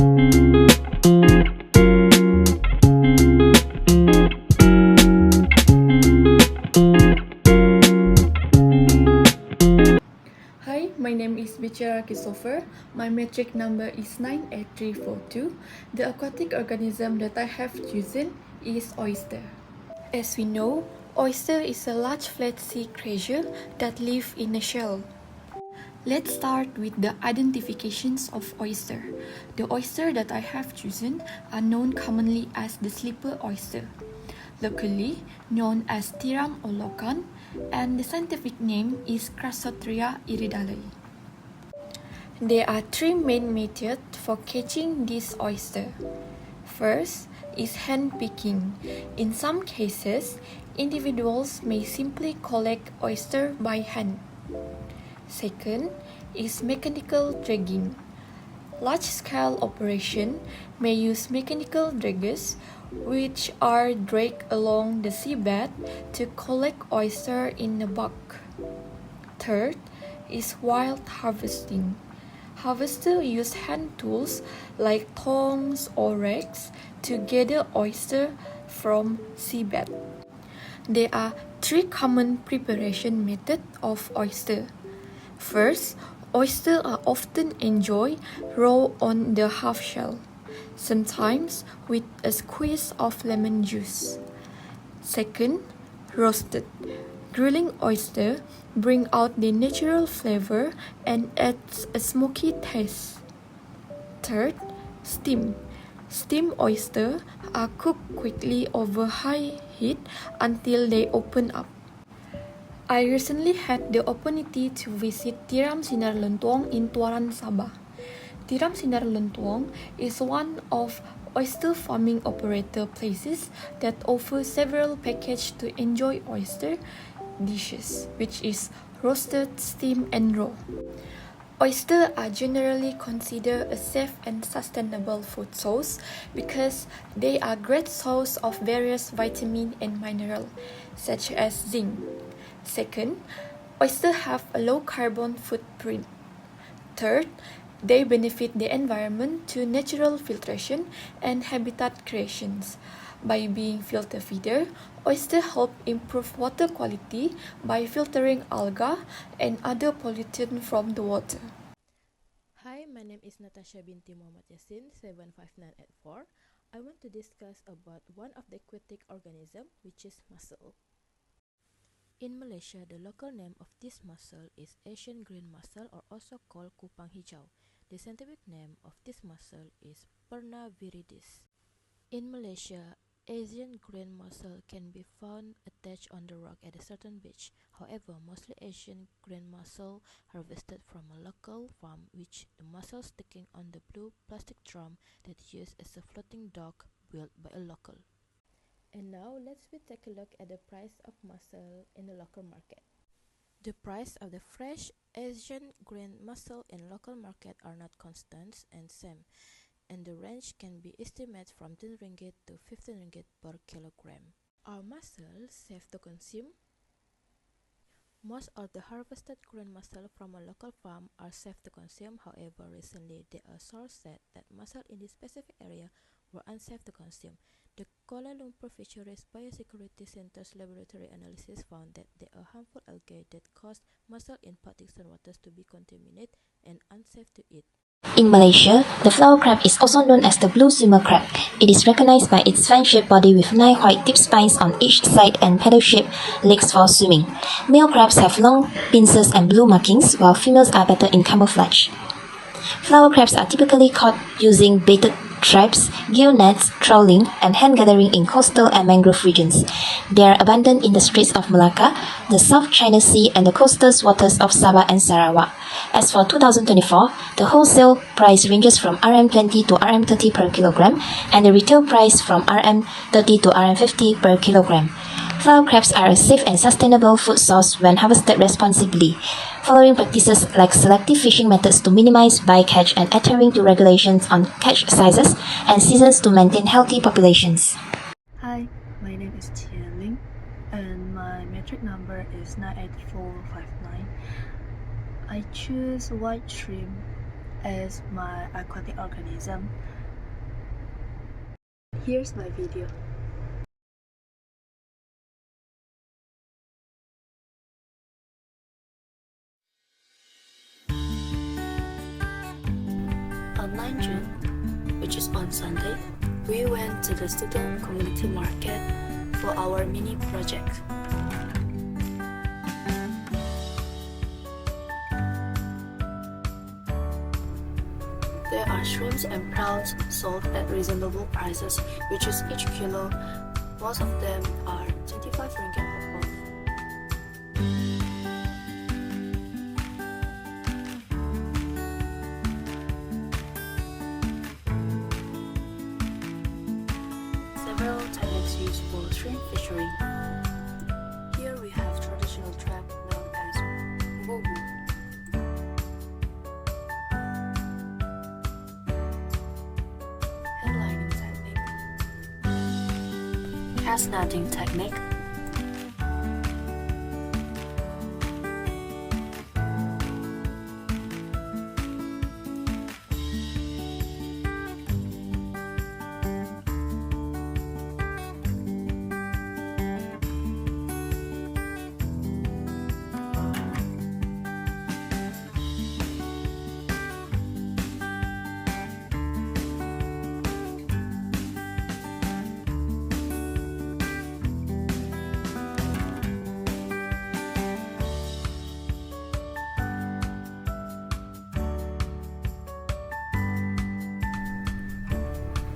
Hi, my name is Bichara Christopher. My metric number is 98342. The aquatic organism that I have chosen is oyster. As we know, oyster is a large flat sea creature that live in a shell. Let's start with the identifications of oyster. The oyster that I have chosen are known commonly as the sleeper oyster, locally known as Tiram or locan, and the scientific name is Crassotria iridae. There are three main methods for catching this oyster. First is hand picking. In some cases, individuals may simply collect oyster by hand. Second is mechanical dragging. Large-scale operation may use mechanical draggers, which are dragged along the seabed to collect oyster in a bulk. Third is wild harvesting. Harvesters use hand tools like tongs or rakes to gather oyster from seabed. There are three common preparation methods of oyster. First, oysters are often enjoyed raw on the half shell, sometimes with a squeeze of lemon juice. Second, roasted. Grilling oyster brings out the natural flavor and adds a smoky taste. Third, steam. Steamed oysters are cooked quickly over high heat until they open up. I recently had the opportunity to visit Tiram Sinar Lentuang in Tuaran, Sabah. Tiram Sinar Lentuang is one of oyster farming operator places that offers several packages to enjoy oyster dishes, which is roasted, steamed, and raw. Oysters are generally considered a safe and sustainable food source because they are great source of various vitamins and minerals, such as zinc. Second, oysters have a low carbon footprint. Third, they benefit the environment through natural filtration and habitat creations. By being filter feeder, oysters help improve water quality by filtering algae and other pollutants from the water. Hi, my name is Natasha binti Muhammad Yassin 75984. I want to discuss about one of the aquatic organism, which is mussel. In Malaysia, the local name of this mussel is Asian green mussel, or also called kupang hijau. The scientific name of this mussel is Perna viridis. In Malaysia, Asian green mussel can be found attached on the rock at a certain beach. However, mostly Asian green mussel harvested from a local farm, which the mussel sticking on the blue plastic drum that used as a floating dock built by a local. And now let's take a look at the price of mussel in the local market. The price of the fresh Asian green mussel in local market are not constant and same, and the range can be estimated from 10 ringgit to 15 ringgit per kilogram. Are mussels safe to consume? Most of the harvested green mussel from a local farm are safe to consume. However, recently there are sources said that mussel in this specific area were unsafe to consume. The Kuala Lumpur Fisheries Biosecurity Center's laboratory analysis found that there are harmful algae that cause mussel in partition waters to be contaminated and unsafe to eat. In Malaysia, the flower crab is also known as the blue swimmer crab. It is recognized by its fan-shaped body with 9 white tip spines on each side and paddle-shaped legs for swimming. Male crabs have long pincers and blue markings, while females are better in camouflage. Flower crabs are typically caught using baited traps, gill nets, trawling, and hand gathering in coastal and mangrove regions. They are abundant in the Straits of Malacca, the South China Sea, and the coastal waters of Sabah and Sarawak. As for 2024, the wholesale price ranges from RM20 to RM30 per kilogram, and the retail price from RM30 to RM50 per kilogram. Flower crabs are a safe and sustainable food source when harvested responsibly, following practices like selective fishing methods to minimize bycatch and adhering to regulations on catch sizes and seasons to maintain healthy populations. Hi, my name is Tian Ling, and my metric number is 98459. I choose white shrimp as my aquatic organism. Here's my video. On 9 June, which is on Sunday, we went to the student community market for our mini project. There are shrimps and prawns sold at reasonable prices, which is each kilo. Most of them are 25 ringgit per pound. Several techniques used for shrimp fishery. Here we have traditional trap known as wobu. Headlining technique. Cast netting technique.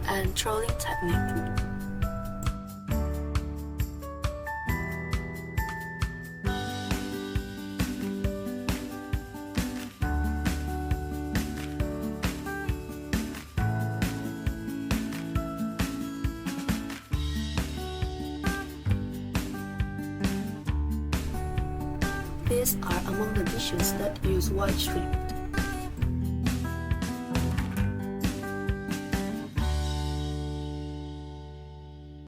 And trolling technique. These are among the dishes that use white shrimp.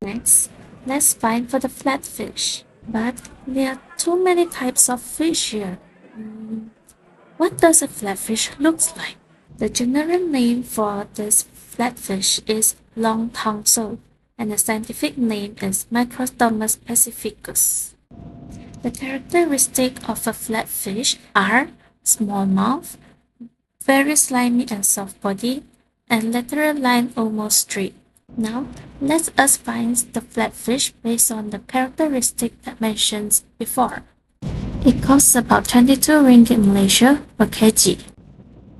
Next, let's find for the flatfish. But there are too many types of fish here. What does a flatfish look like? The general name for this flatfish is long-tongued sole, and the scientific name is Microstomus pacificus. The characteristics of a flatfish are small mouth, very slimy and soft body, and lateral line almost straight. Now, let us find the flatfish based on the characteristic that mentioned before. It costs about 22 ringgit Malaysia per kg.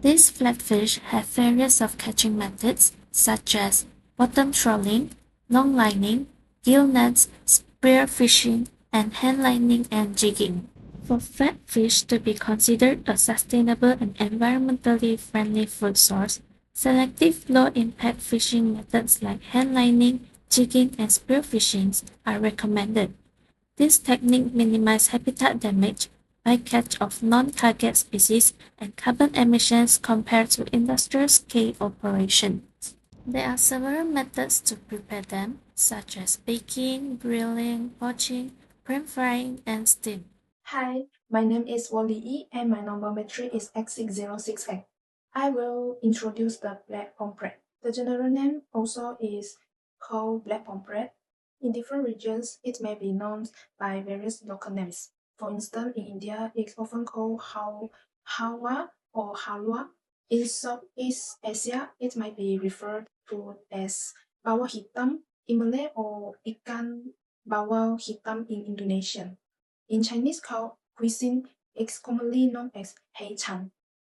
These flatfish have various of catching methods such as bottom trolling, long lining, gill nets, spear fishing, and hand lining and jigging. For flatfish to be considered a sustainable and environmentally friendly food source, selective low-impact fishing methods like hand lining, jigging, and spear fishing are recommended. This technique minimizes habitat damage, bycatch of non-target species, and carbon emissions compared to industrial-scale operations. There are several methods to prepare them, such as baking, grilling, poaching, pan-frying, and steam. Hi, my name is Wally E and my number metric is X6068. I will introduce the black pomfret. The general name also is called black pomfret. In different regions, it may be known by various local names. For instance, in India, it's often called hawa or halwa. In Southeast Asia, it might be referred to as bawang hitam in Malay or ikan bawang hitam in Indonesian. In Chinese cuisine, it's commonly known as hei chan.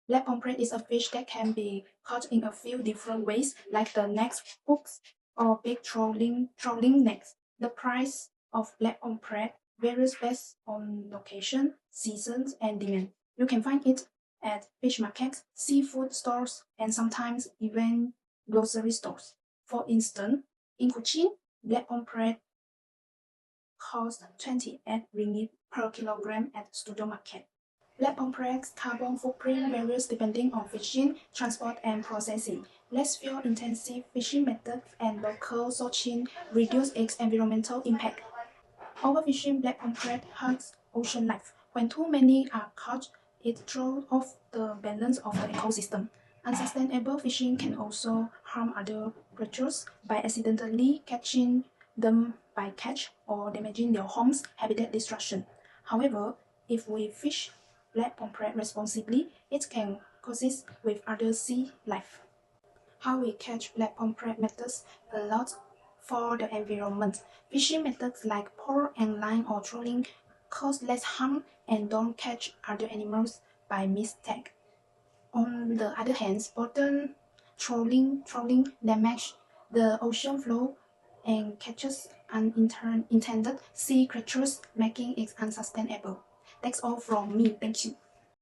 Black pomfret is a fish that can be caught in a few different ways, like the net hooks or big trolling nets. The price of black pomfret varies based on location, seasons, and demand. You can find it at fish markets, seafood stores, and sometimes even grocery stores. For instance, in Cochin, black pomfret cost 28 ringgit per kilogram at studio market. Black pomfret's carbon footprint varies depending on fishing, transport, and processing. Less fuel-intensive fishing methods and local sourcing reduce its environmental impact. Overfishing black pomfret hurts ocean life. When too many are caught, it throws off the balance of the ecosystem. Unsustainable fishing can also harm other creatures by accidentally catching them by catch or damaging their homes, habitat destruction. However, if we fish black pomfret responsibly, it can coexist with other sea life. How we catch black pomfret matters a lot for the environment. Fishing methods like pole and line or trolling cause less harm and don't catch other animals by mistake. On the other hand, bottom trolling damage the ocean floor and catches unintended sea creatures, making it unsustainable. That's all from me. Thank you.